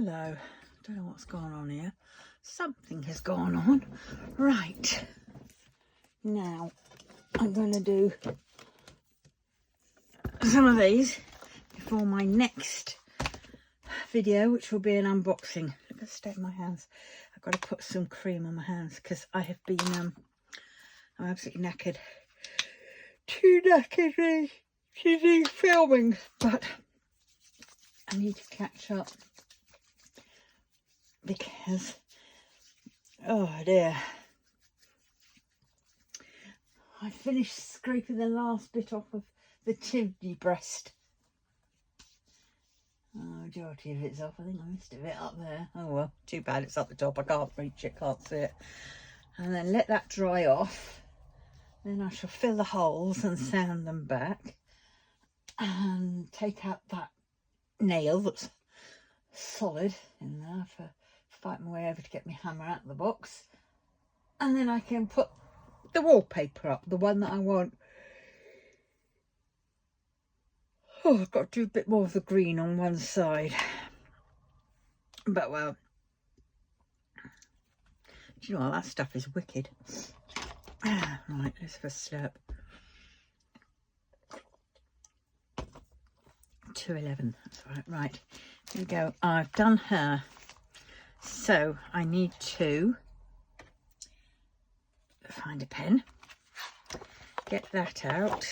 Hello, don't know what's going on here. Something has gone on. Right, now I'm going to do some of these before my next video, which will be an unboxing. Look at the state of my hands. I've got to put some cream on my hands because I have been, I'm absolutely knackered. Too knackered to do filming, but I need to catch up because, oh dear, I finished scraping the last bit off of the chimney breast. Oh, majority of it's off. I think I missed a bit up there. Oh well, too bad it's up the top. I can't reach it, can't see it. And then let that dry off. Then I shall fill the holes and sand them back and take out that nail that's solid in there for fight my way over to get my hammer out of the box. And then I can put the wallpaper up, the one that I want. Oh, I've got to do a bit more of the green on one side. But well, do you know what, that stuff is wicked. Right, let's have a slurp. 211, that's right. Right, here we go. I've done her. So I need to find a pen, get that out.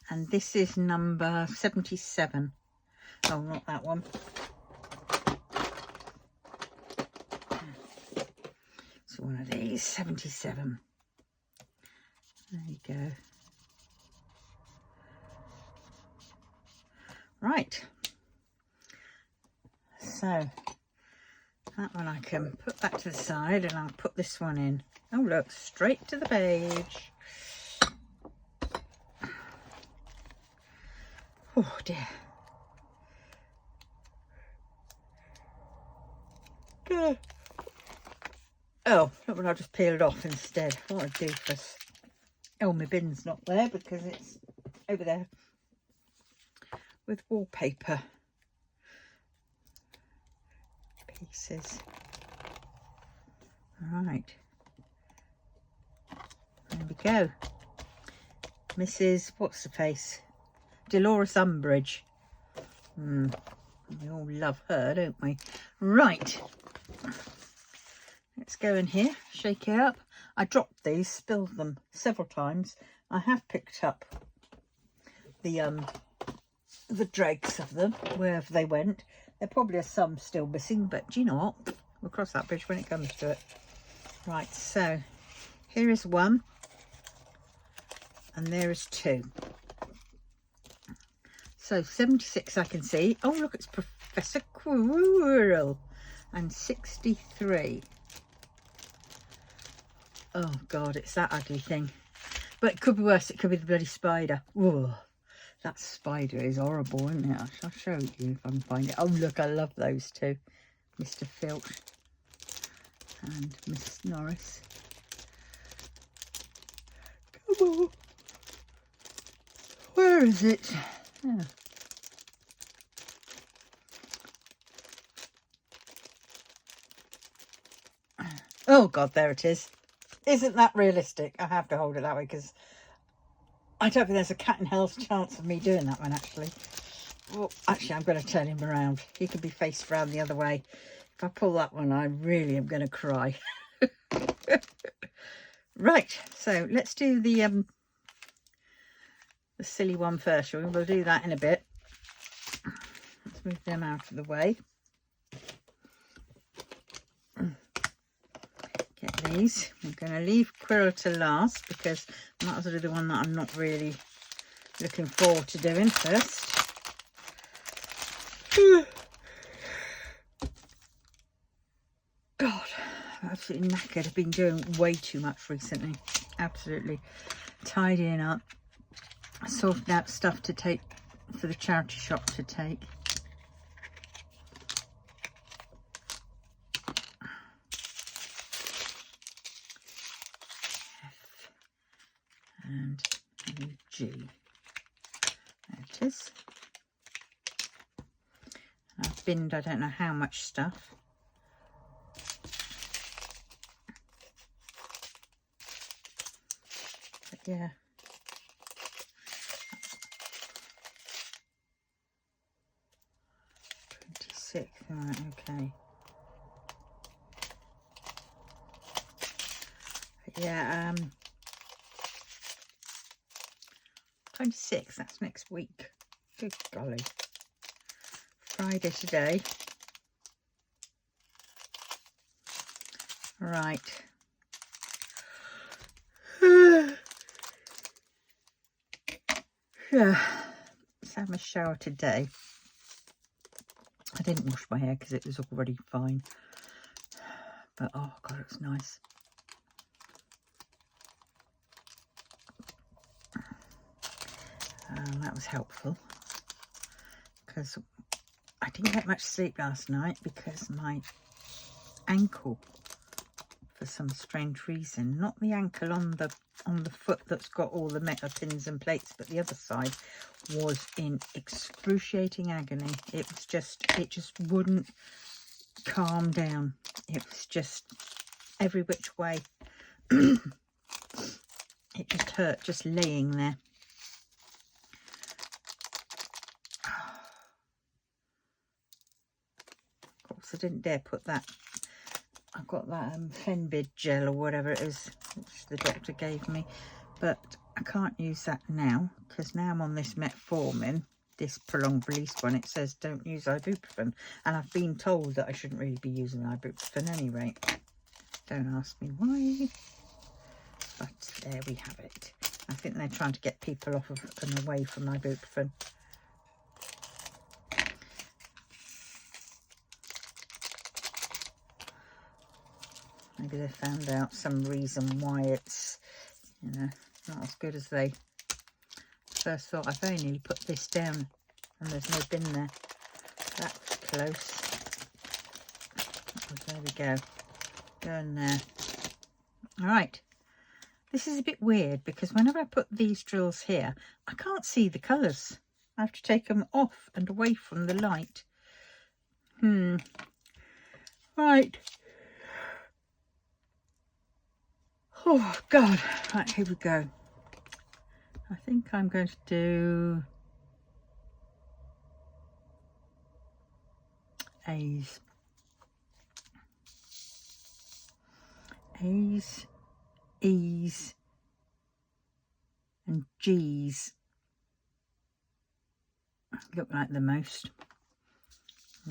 And this is number 77. Oh, not that one. So one of these, 77. There you go. Right. So that one I can put that to the side and I'll put this one in. Oh look, straight to the page. Oh dear. Oh, look what I just peeled off instead. What a doofus. Oh, my bin's not there because it's over there with wallpaper pieces. Right. There we go. Mrs. What's the face? Dolores Umbridge. We all love her, don't we? Right. Let's go in here, shake it up. I dropped these, spilled them several times. I have picked up the dregs of them, wherever they went. There probably are some still missing, but do you know what? We'll cross that bridge when it comes to it. Right, so here is one. And there is two. So 76 I can see. Oh look, it's Professor Quirrell. And 63. Oh God, it's that ugly thing. But it could be worse. It could be the bloody spider. Whoa, that spider is horrible, isn't it? I shall show you if I can find it. Oh look, I love those two. Mr. Filch and Miss Norris. Come on. Where is it? Oh. Oh God, there it is. Isn't that realistic? I have to hold it that way because I don't think there's a cat in hell's chance of me doing that one, actually. Well, actually, I'm going to turn him around. He could be faced round the other way. If I pull that one, I really am going to cry. Right, so let's do the silly one first, shall we? We'll do that in a bit. Let's move them out of the way. Get these. I'm going to leave Quirrell to last because I might as well do the one that I'm not really looking forward to doing first. God, I'm absolutely knackered. I've been doing way too much recently. Absolutely. Tidying up. Sorting out stuff to take for the charity shop to take. F and G. There it is. I've binned I don't know how much stuff. But yeah. Right, okay. But yeah, 26th, that's next week. Good golly. Friday today. Right. Yeah. Let's have a shower today. I didn't wash my hair because it was already fine. But oh god, it's nice. That was helpful because I didn't get much sleep last night because my ankle, for some strange reason, not the ankle on the foot that's got all the metal pins and plates, but the other side was in excruciating agony. It just wouldn't calm down. It was just every which way. It just hurt just laying there. Of course, I didn't dare put that. I've got that Fenbid gel or whatever it is, which the doctor gave me, but I can't use that now because now I'm on this metformin, this prolonged release one. It says don't use ibuprofen, and I've been told that I shouldn't really be using ibuprofen anyway. Don't ask me why, but there we have it. I think they're trying to get people off of and away from ibuprofen. Maybe they found out some reason why it's, you know, not as good as they first thought. I've only nearly put this down and there's no bin there. That was close. There we go. Go in there. Alright. This is a bit weird because whenever I put these drills here, I can't see the colours. I have to take them off and away from the light. Right. Oh, God. Right, here we go. I think I'm going to do A's. A's, E's, and G's look like the most.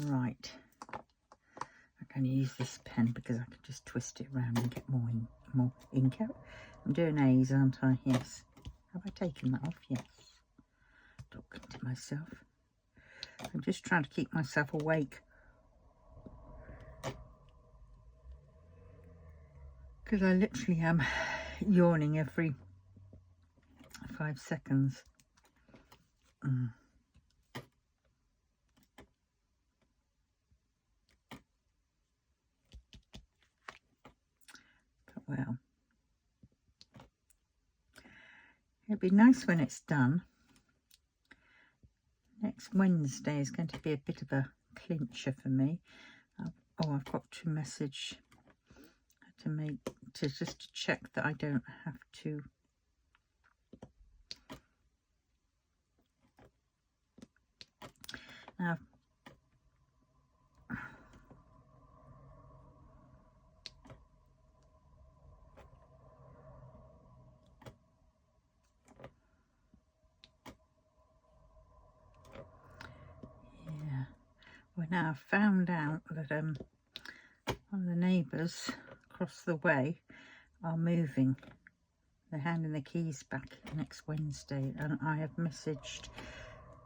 Right. I'm going to use this pen because I can just twist it around and get more ink out. I'm doing A's, aren't I? Yes. Have I taken that off? Yes. Talking to myself. I'm just trying to keep myself awake. Because I literally am yawning every 5 seconds. But well, it'd be nice when it's done. Next Wednesday is going to be a bit of a clincher for me. Oh, I've got to message to just to check that I don't have to now. Yeah, well, now I've found out that one of the neighbours across the way are moving. They're handing the keys back next Wednesday, and I have messaged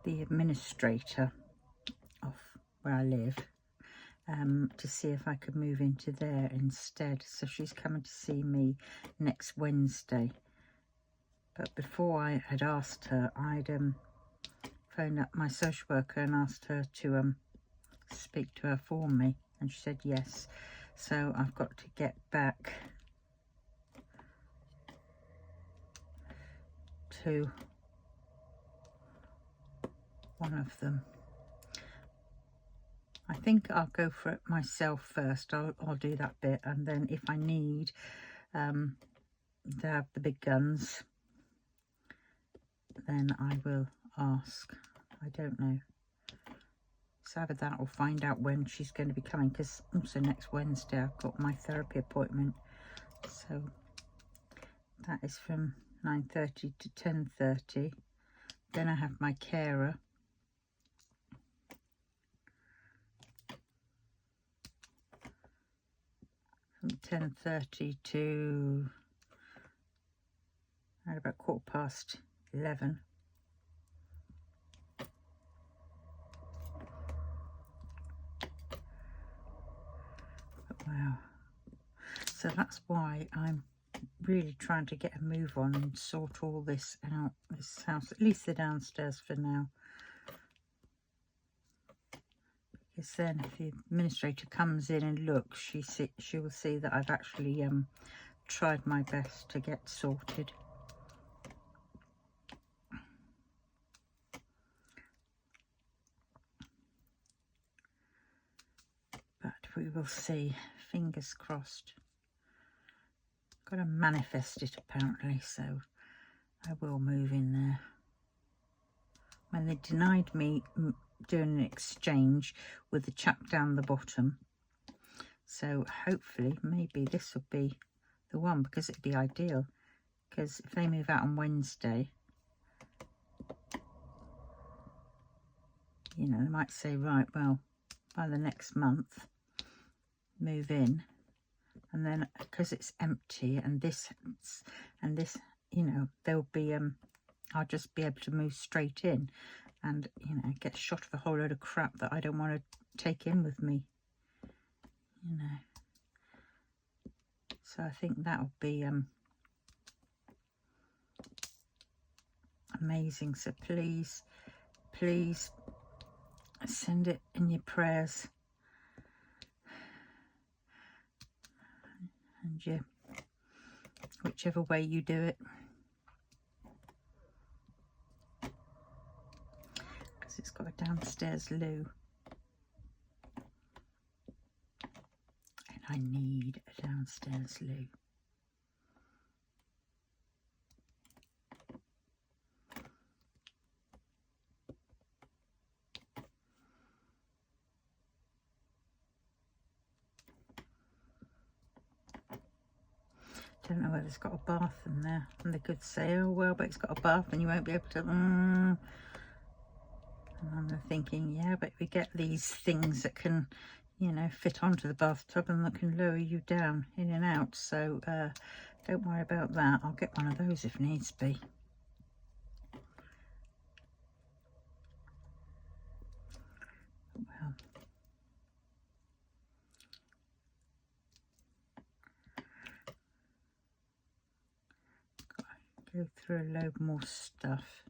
the administrator of where I live to see if I could move into there instead. So she's coming to see me next Wednesday. But before I had asked her, I'd phoned up my social worker and asked her to speak to her for me, and she said yes. So I've got to get back to one of them. I think I'll go for it myself first. I'll do that bit, and then if I need to have the big guns, then I will ask. I don't know. So either that or find out when she's going to be coming, because also next Wednesday I've got my therapy appointment. So that is from 9:30 to 10:30. Then I have my carer. From 10:30 to about 11:15. Wow. So that's why I'm really trying to get a move on and sort all this out, this house, at least the downstairs for now. Because then if the administrator comes in and looks, she will see that I've actually tried my best to get sorted. But we will see. Fingers crossed. Got to manifest it apparently, so I will move in there. When they denied me doing an exchange with the chap down the bottom, so hopefully maybe this will be the one, because it'd be ideal. Because if they move out on Wednesday, you know, they might say, right, well, by the next month, move in. And then because it's empty and this, you know, there'll be, I'll just be able to move straight in and, you know, get shot of a whole load of crap that I don't want to take in with me, you know. So I think that'll be amazing. So please, please send it in your prayers. And you, whichever way you do it, because it's got a downstairs loo, and I need a downstairs loo. Don't know whether it's got a bath in there, and they could say, oh well, but it's got a bath and you won't be able to and I'm thinking, yeah, but we get these things that can, you know, fit onto the bathtub and that can lower you down in and out, so don't worry about that. I'll get one of those if needs be. Well, go through a load more stuff.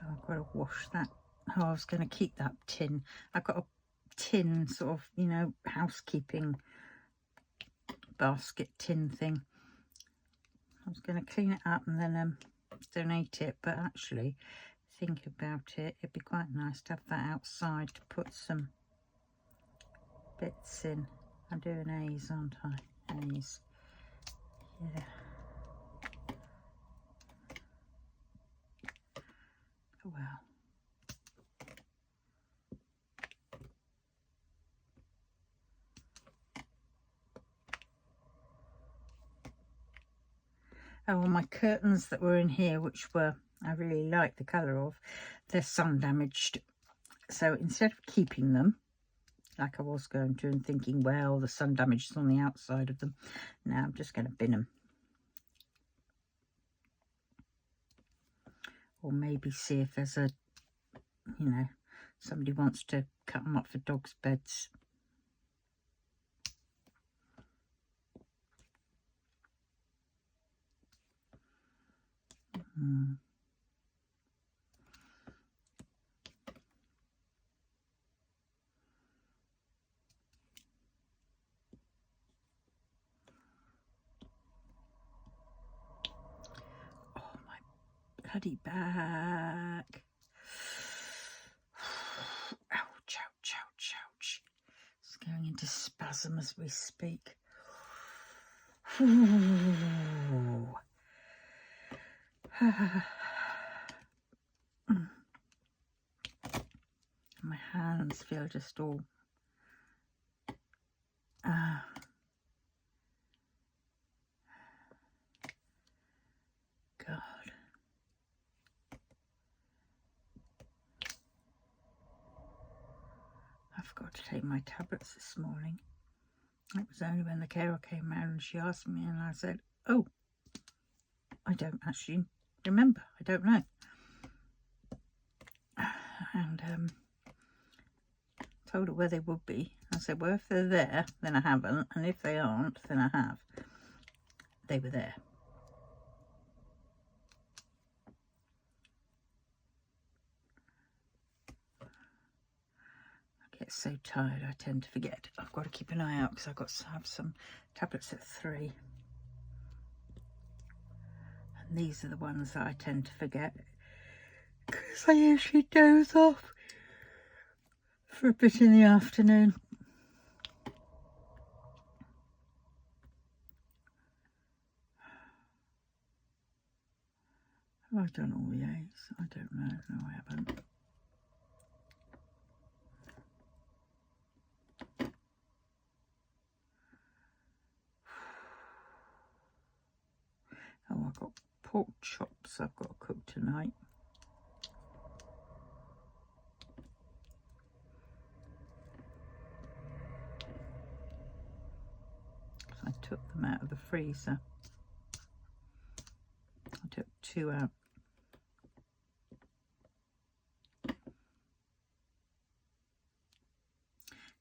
Oh, I've got to wash that. Oh, I was going to keep that tin. I've got a tin sort of, you know, housekeeping basket tin thing. I was going to clean it up and then donate it, but actually think about it, it'd be quite nice to have that outside to put some bits in. I'm doing A's, aren't I? A's. Yeah. Oh well. Oh, well, my curtains that were in here, which were, I really like the colour of, they're sun damaged. So instead of keeping them, like I was going to, and thinking, well, the sun damage is on the outside of them, now I'm just going to bin them. Or maybe see if there's a, you know, somebody wants to cut them up for dogs' beds. Oh, my bloody back. blossom as we speak. Ooh. My hands feel just all God. I forgot to take my tablets this morning. It was only when the carer came round and she asked me, and I said, oh, I don't actually remember. I don't know. And told her where they would be. I said, well, if they're there, then I haven't. And if they aren't, then I have. They were there. I get so tired, I tend to forget. I've got to keep an eye out because I've got to have some tablets at 3. And these are the ones that I tend to forget because I usually doze off for a bit in the afternoon. Have I done all the A's? I don't know. No, I haven't. Oh, I've got pork chops I've got to cook tonight. I took them out of the freezer. I took 2 out.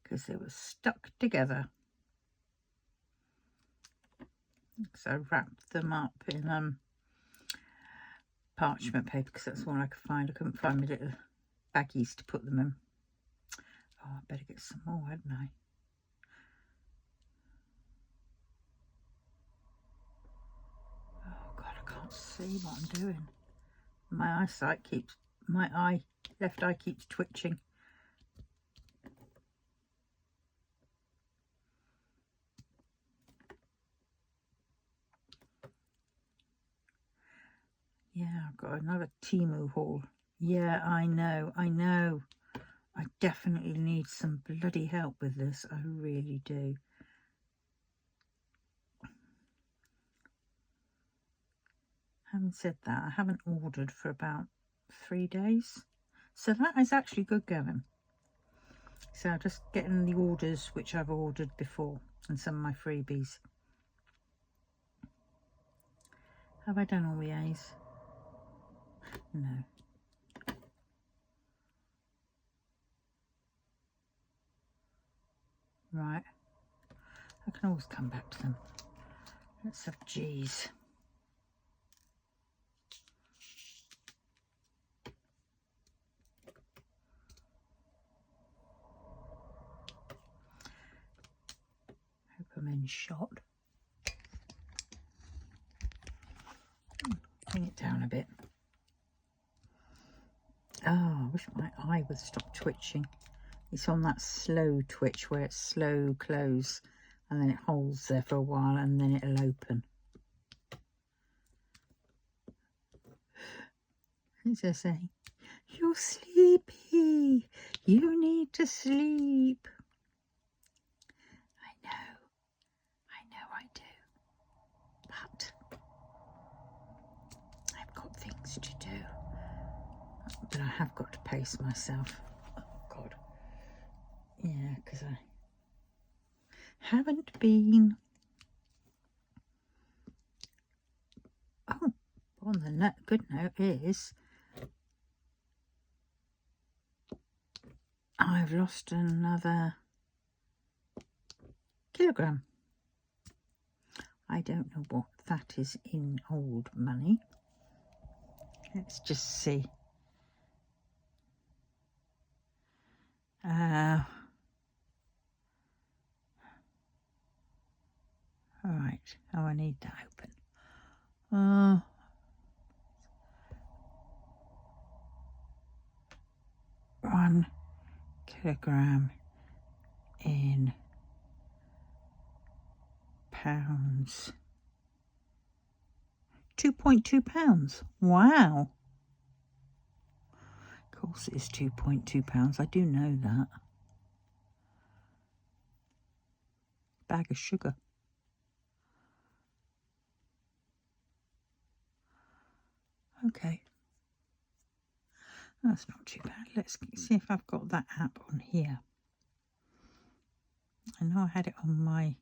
Because they were stuck together. So I wrapped them up in parchment paper because that's all I could find. I couldn't find my little baggies to put them in. Oh, I better get some more, hadn't I? Oh God, I can't see what I'm doing. My eyesight keeps, left eye keeps twitching. Yeah, I've got another Temu haul. Yeah, I know. I definitely need some bloody help with this. I really do. Having said that, I haven't ordered for about 3 days. So that is actually good going. So I'm just getting the orders which I've ordered before and some of my freebies. Have I done all the A's? No. Right. I can always come back to them. Let's have G's. Hope I'm in shot. Bring it down a bit. Oh, I wish my eye would stop twitching. It's on that slow twitch where it's slow close and then it holds there for a while and then it'll open. It's just saying, you're sleepy. You need to sleep. I do. But I've got things to do. But I have got to pace myself. Oh, God. Yeah, because I haven't been. Oh, on the good note is I've lost another kilogram. I don't know what that is in old money. Let's just see. All right. Oh, I need that open. 1 kilogram in £2. £2.2. Wow. Of course it is £2.2. I do know that. Bag of sugar. Okay. That's not too bad. Let's see if I've got that app on here. I know I had it on my...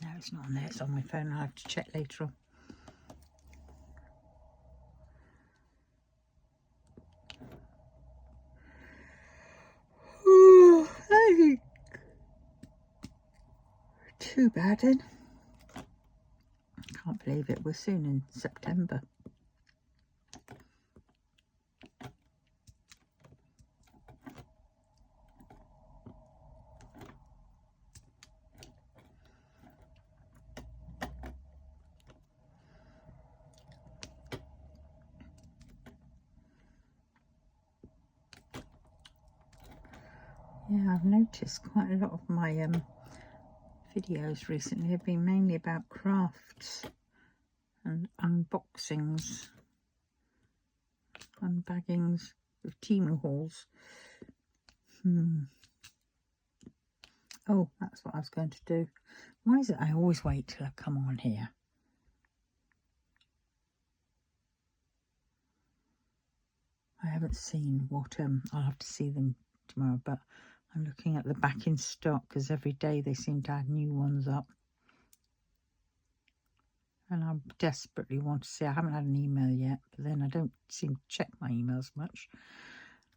No, it's not on there. It's on my phone. I'll have to check later on. Oh, hey. Too bad then. Can't believe it. We're soon in September. Yeah, I've noticed quite a lot of my videos recently have been mainly about crafts and unboxings, unbaggings of Temu hauls. Oh, that's what I was going to do. Why is it I always wait till I come on here? I haven't seen what, I'll have to see them tomorrow, but I'm looking at the back in stock because every day they seem to add new ones up. And I desperately want to see. I haven't had an email yet, but then I don't seem to check my emails much.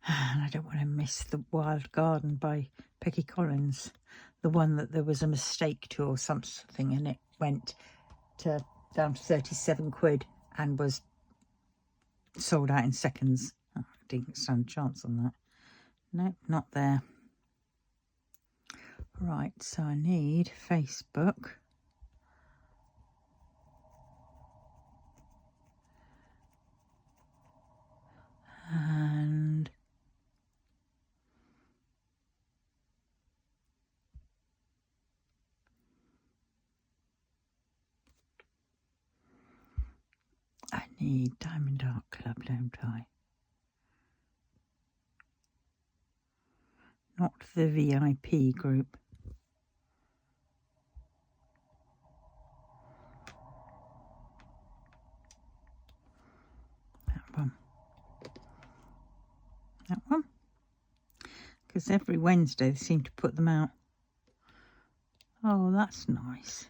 And I don't want to miss the Wild Garden by Peggy Collins. The one that there was a mistake to or something, and it went down to 37 quid and was sold out in seconds. Oh, I didn't stand a chance on that. Nope, not there. Right, so I need Facebook. And I need Diamond Art Club, don't I? Not the VIP group. That one. That one. Because every Wednesday they seem to put them out. Oh, that's nice.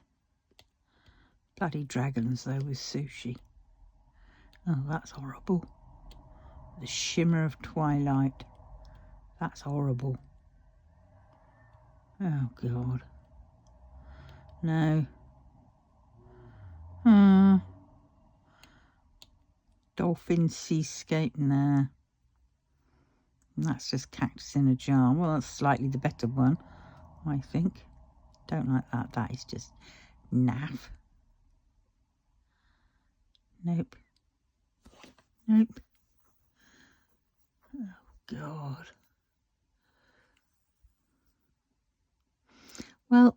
Bloody dragons though with sushi. Oh, that's horrible. The shimmer of twilight. That's horrible. Oh, God. No. Dolphin seascape, nah. And that's just cactus in a jar. Well, that's slightly the better one, I think. Don't like that. That is just naff. Nope. Nope. Oh, God. Well,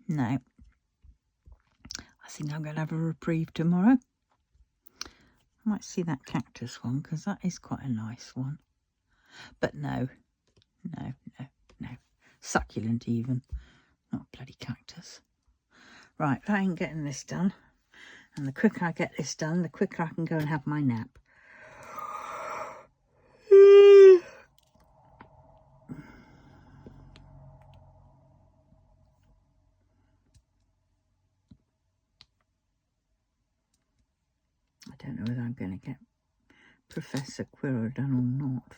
no. I think I'm going to have a reprieve tomorrow. I might see that cactus one because that is quite a nice one. But no. No, no, no. Succulent even. Not bloody cactus. Right, I ain't getting this done. And the quicker I get this done, the quicker I can go and have my nap. I don't know whether I'm going to get Professor Quirrell done or not.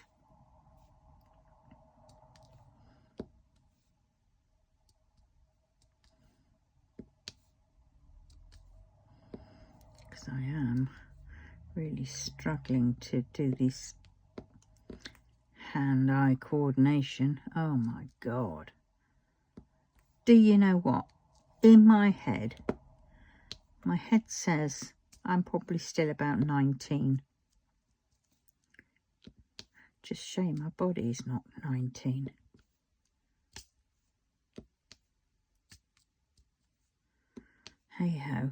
Because I am really struggling to do this hand-eye coordination. Oh my God. Do you know what? In my head, My head says I'm probably still about 19. Just shame my body's not 19. Hey ho.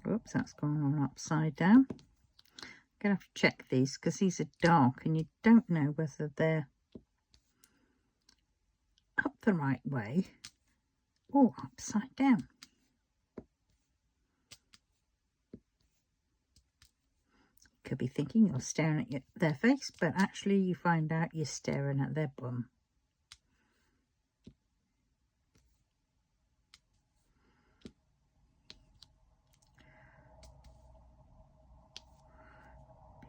Oops, that's gone on upside down. Gonna have to check these because these are dark and you don't know whether they're up the right way or upside down. You could be thinking you're staring at their face, but actually you find out you're staring at their bum.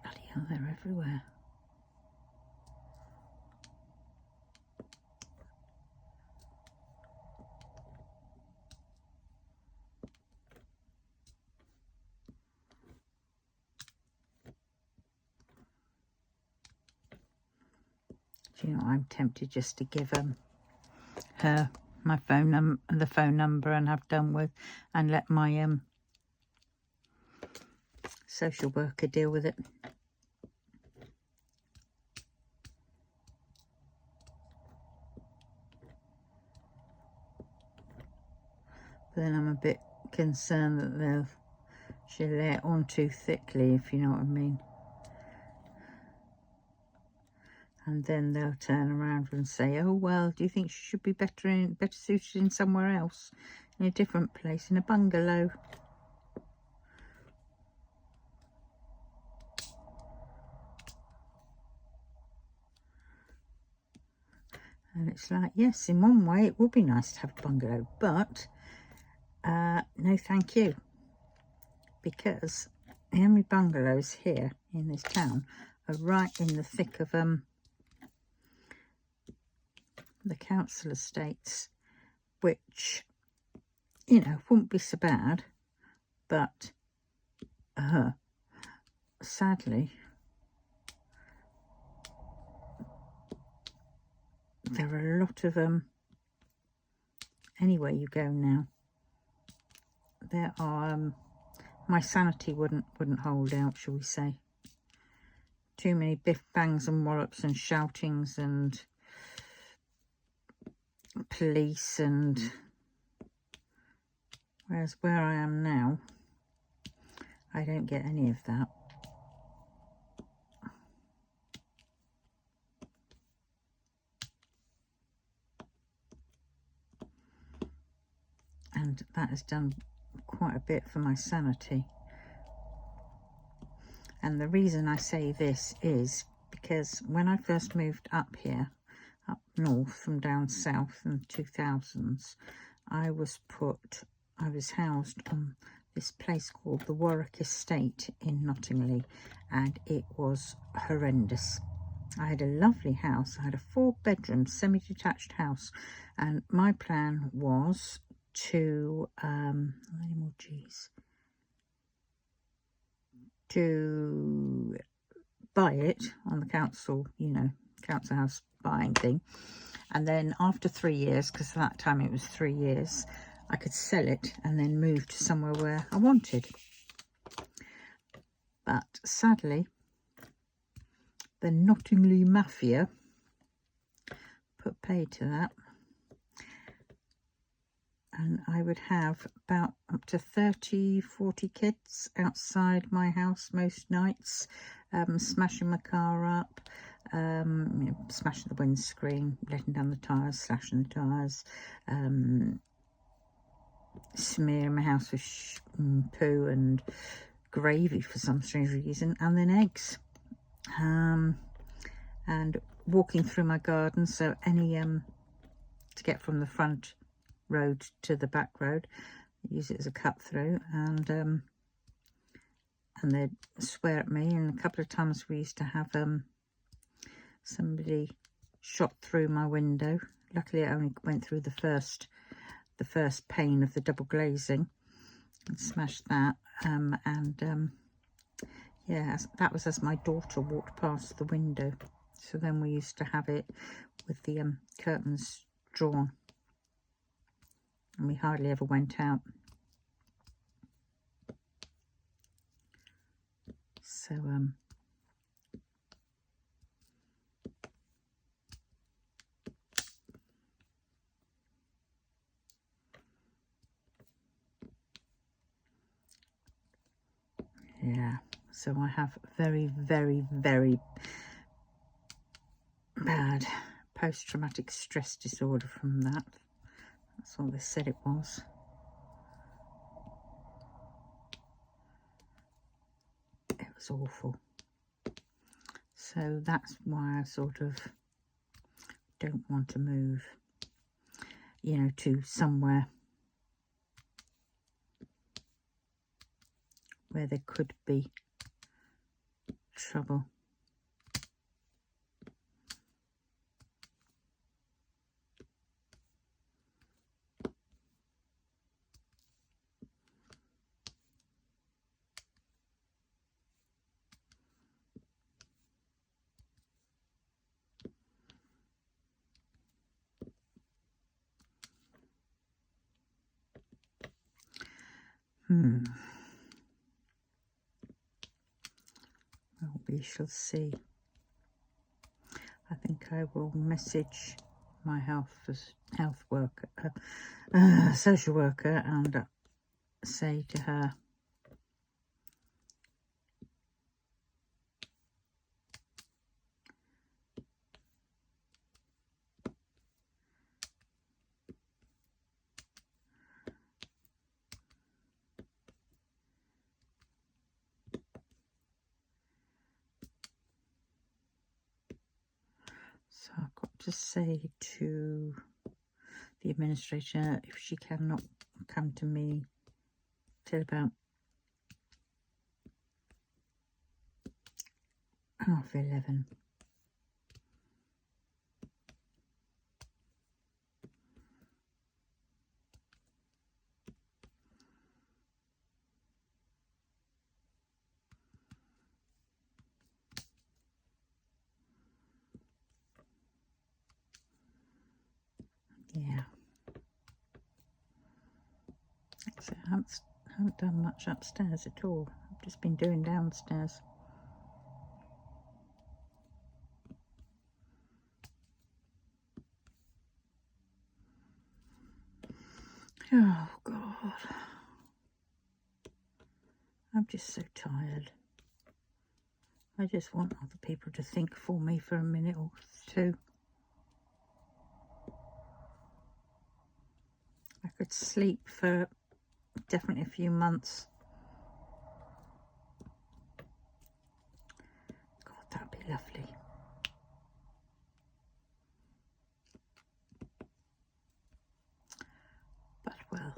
Bloody hell, they're everywhere. Do you know, I'm tempted just to give her my the phone number and have done with, and let my social worker deal with it. But then I'm a bit concerned that she'll lay it on too thickly, if you know what I mean. And then they'll turn around and say, oh, well, do you think she should be better suited in somewhere else, in a different place, in a bungalow? And it's like, yes, in one way it would be nice to have a bungalow, but no thank you, because the only bungalows here in this town are right in the thick of the council estates, which, you know, wouldn't be so bad, but sadly there are a lot of anywhere you go now, there are my sanity wouldn't hold out, shall we say. Too many biff bangs and wallops and shoutings and police, and whereas where I am now, I don't get any of that. And that has done quite a bit for my sanity. And the reason I say this is because when I first moved up here, up north from down south in the 2000s, I was housed on this place called the Warwick Estate in Nottingley, and it was horrendous. I had a lovely house. I had a 4-bedroom semi-detached house, and my plan was to to buy it on the council, you know, council house buying thing, and then after 3 years, because at that time it was 3 years, I could sell it and then move to somewhere where I wanted. But sadly, the Nottingley Mafia put pay to that, and I would have about up to 30-40 kids outside my house most nights, smashing my car up, you know, smashing the windscreen, letting down the tyres, slashing the tyres, smearing my house with poo and gravy for some strange reason, and then eggs, and walking through my garden. So any to get from the front road to the back road, use it as a cut through, and they'd swear at me. And a couple of times we used to have somebody shot through my window. Luckily it only went through the first the first pane of the double glazing and smashed that. Yeah, that was as my daughter walked past the window. So then we used to have it with the curtains drawn, and we hardly ever went out. So yeah, so I have very, very, very bad post-traumatic stress disorder from that. That's all they said it was. It was awful. So that's why I sort of don't want to move, you know, to somewhere where there could be trouble. Well, we shall see. I think I will message my health worker, social worker, and say to her, so I've got to say to the administrator if she cannot come to me till about 11:30. Yeah. So I haven't done much upstairs at all. I've just been doing downstairs. Oh God, I'm just so tired. I just want other people to think for me for a minute or two. I could sleep for definitely a few months. God, that'd be lovely. But well,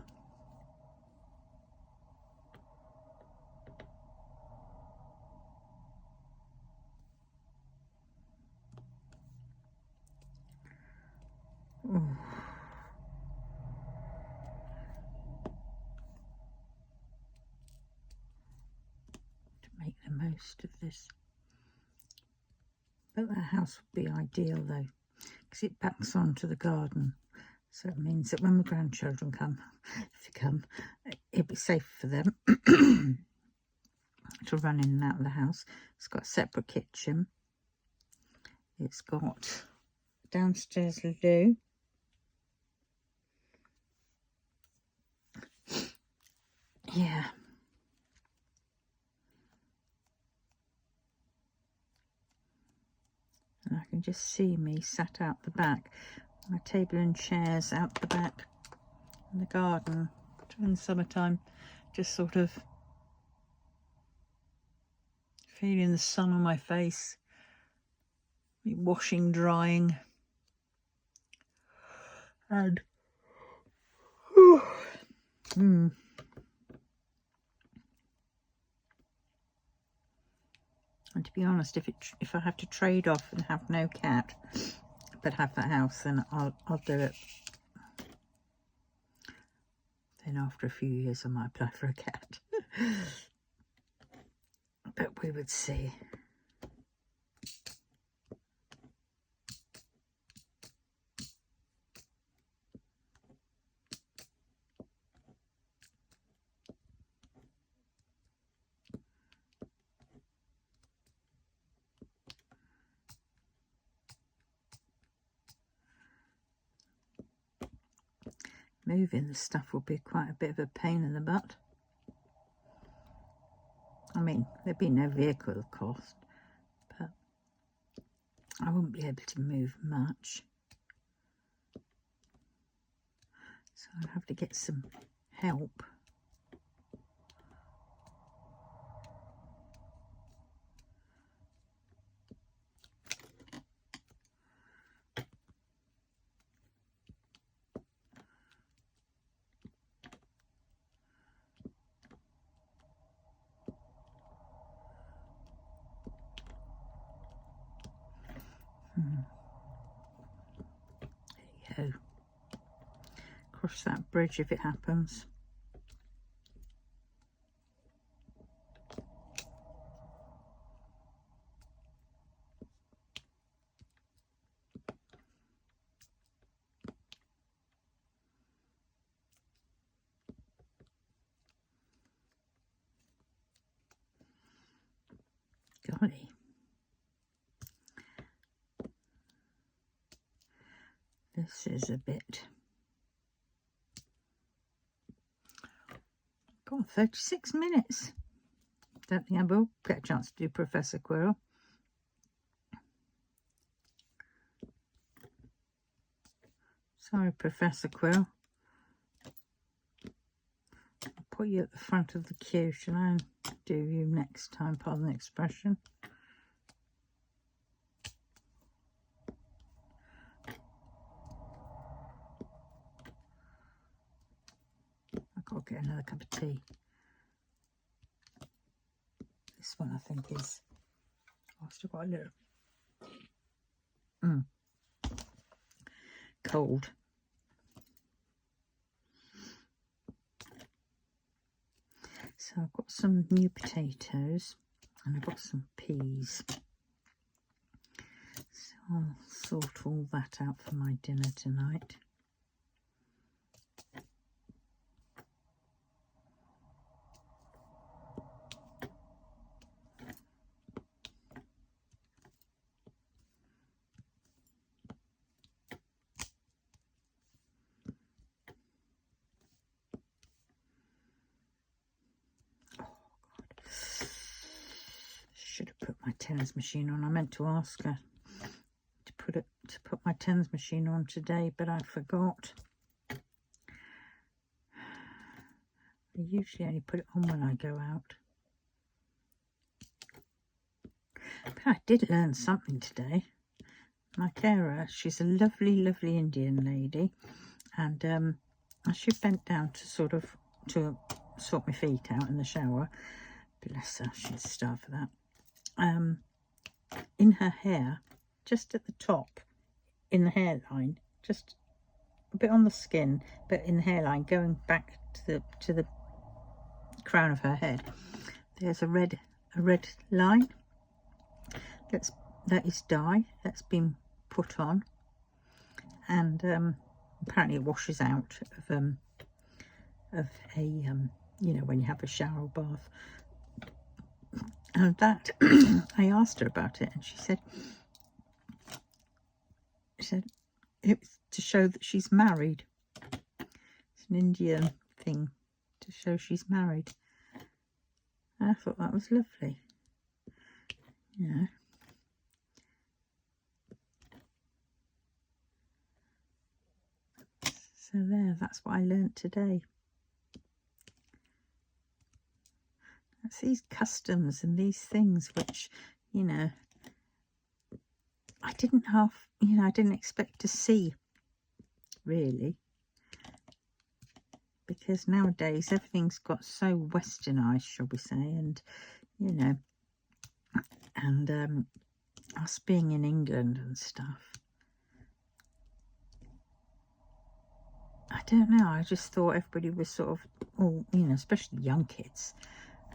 ooh. To make the most of this. But the house would be ideal though, because it backs onto the garden. So it means that when my grandchildren come, if they come, it'll be safe for them to run in and out of the house. It's got a separate kitchen. It's got downstairs loo. Yeah. And I can just see me sat out the back, my table and chairs out the back in the garden during the summertime, just sort of feeling the sun on my face, washing, drying, and and to be honest, if I have to trade off and have no cat but have that house, then I'll do it. Then after a few years I might apply for a cat. But we would see. Moving the stuff will be quite a bit of a pain in the butt. I mean, there'd be no vehicle cost, but I wouldn't be able to move much. So I'll have to get some help. There you go. Cross that bridge if it happens. Golly. This is a bit... God, 36 minutes. Don't think I will get a chance to do Professor Quirrell. Sorry, Professor Quirrell. I'll put you at the front of the queue. Shall I do you next time? Pardon the expression. I've got to get another cup of tea. This one I think is... Oh, I've still got a little... cold. So I've got some new potatoes and I've got some peas. So I'll sort all that out for my dinner tonight. Should have put my tens machine on. I meant to ask her to put my tens machine on today, but I forgot. I usually only put it on when I go out. But I did learn something today. My carer, she's a lovely, lovely Indian lady, and she bent down to sort my feet out in the shower. Bless her, she'd starve for that. In her hair, just at the top, in the hairline, just a bit on the skin, but in the hairline, going back to the crown of her head, there's a red line. That is dye that's been put on, and apparently it washes out of a you know, when you have a shower or bath. And that I asked her about it, and she said it's to show that she's married. It's an Indian thing to show she's married. And I thought that was lovely. Yeah. So there, that's what I learnt today. That's these customs and these things which, you know, I didn't expect to see, really. Because nowadays everything's got so westernized, shall we say, and, you know, and us being in England and stuff, I don't know, I just thought everybody was sort of, oh, you know, especially young kids,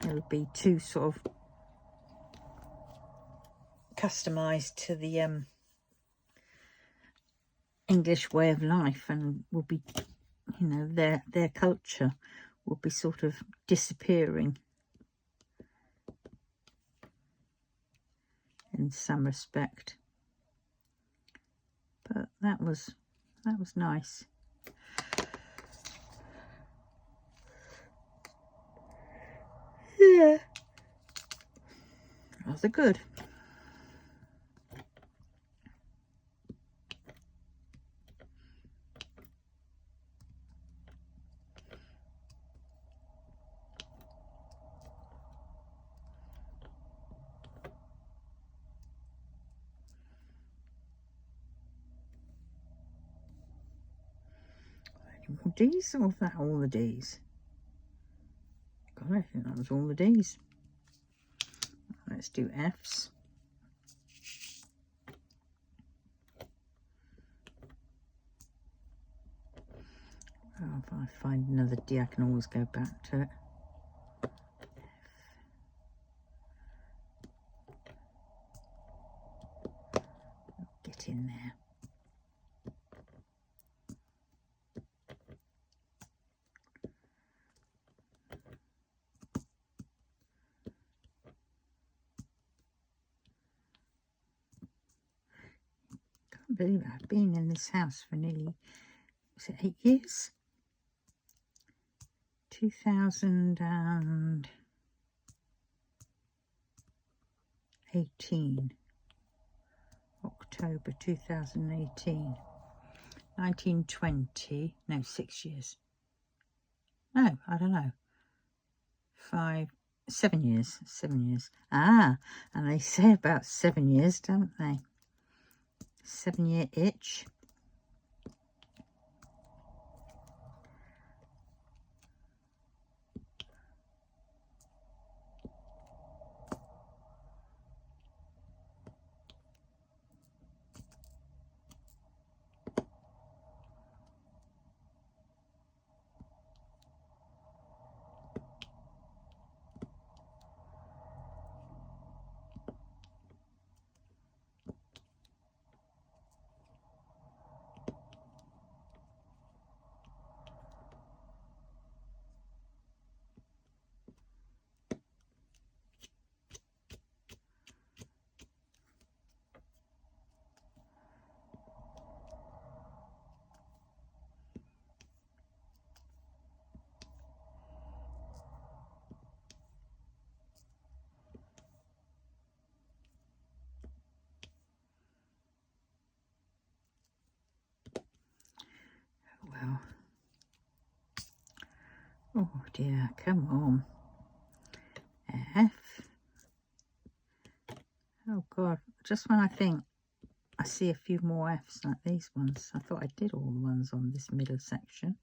they would be too sort of customised to the English way of life, and will be, you know, their culture will be sort of disappearing in some respect. But that was nice. Yeah, rather good. Any more D's, or was that all the D's? God, I think that was all the D's. Let's do F's. Oh, if I find another D, I can always go back to it. Get in there. Can't believe it. I've been in this house for nearly, was it 8 years? 2018. October 2018. 1920. No, 6 years. No, I don't know. 7 years. 7 years. Ah, and they say about 7 years, don't they? 7-year itch. Well, oh dear, come on. F. Oh God, just when I think I see a few more F's like these ones, I thought I did all the ones on this middle section.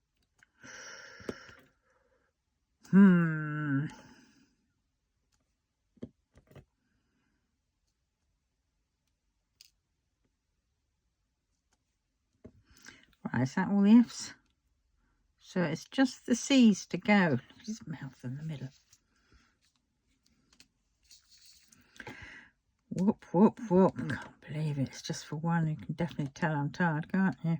Right, is that all the F's? So it's just the C's to go. His mouth in the middle. Whoop, whoop, whoop. I can't believe it. It's just for one. You can definitely tell I'm tired, can't you?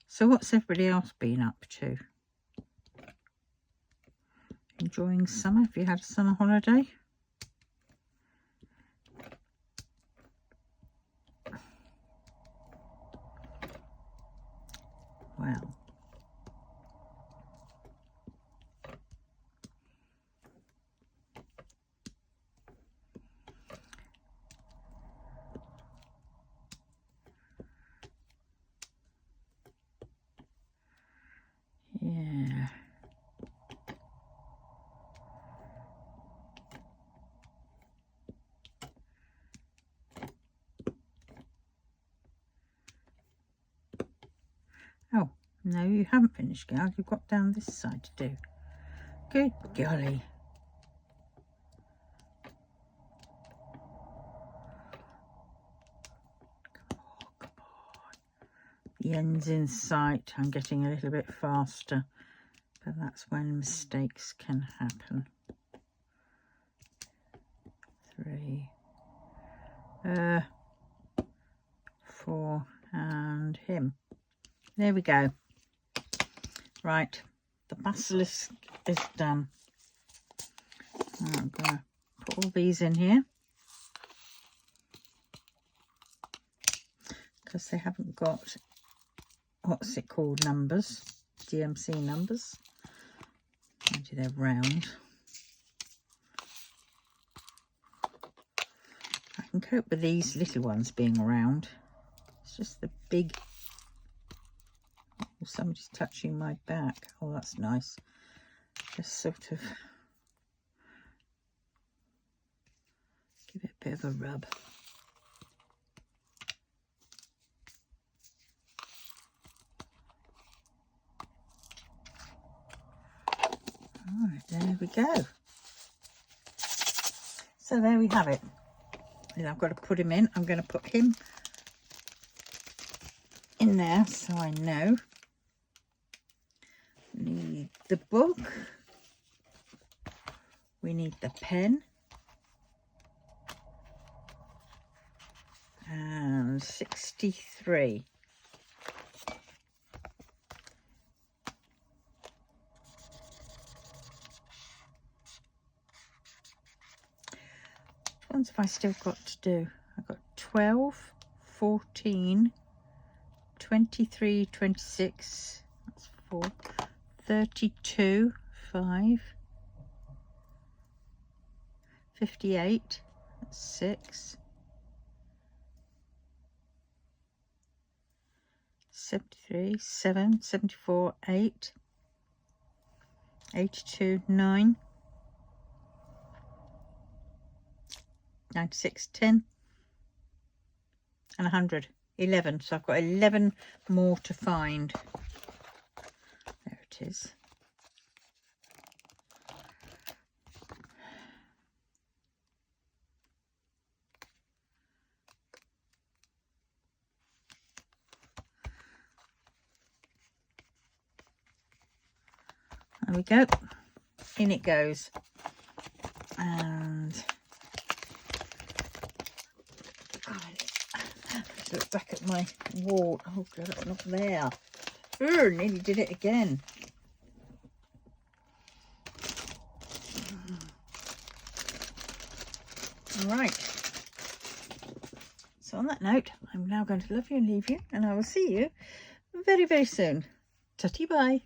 So what's everybody else been up to? Enjoying summer? Have you had a summer holiday? Well, yeah. Oh, no, you haven't finished, Gal. You've got down this side to do. Good golly. the end's in sight. I'm getting a little bit faster, but that's when mistakes can happen. 3, 4, and him. There we go. Right, the basilisk is done. I'm going to put all these in here because they haven't got, what's it called, numbers, DMC numbers. Maybe they're round. I can cope with these little ones being round. It's just the big. Oh, somebody's touching my back. Oh, that's nice. Just sort of give it a bit of a rub. Alright, there we go. So there we have it. And I've got to put him in. I'm going to put him in there so I know. We need the book. We need the pen. And 63. What ones have I still got to do? I've got 12, 14, 23, 26, that's 4, 32, 5, 58, that's 6, 73, 7, 74, 8, 82, 9, 96, 10, and 100, 11. So I've got 11 more to find. There it is. There we go. In it goes. And look back at my wall. Oh god, not there. Ooh, nearly did it again. All right. So on that note, I'm now going to love you and leave you, and I will see you very, very soon. Tutty bye.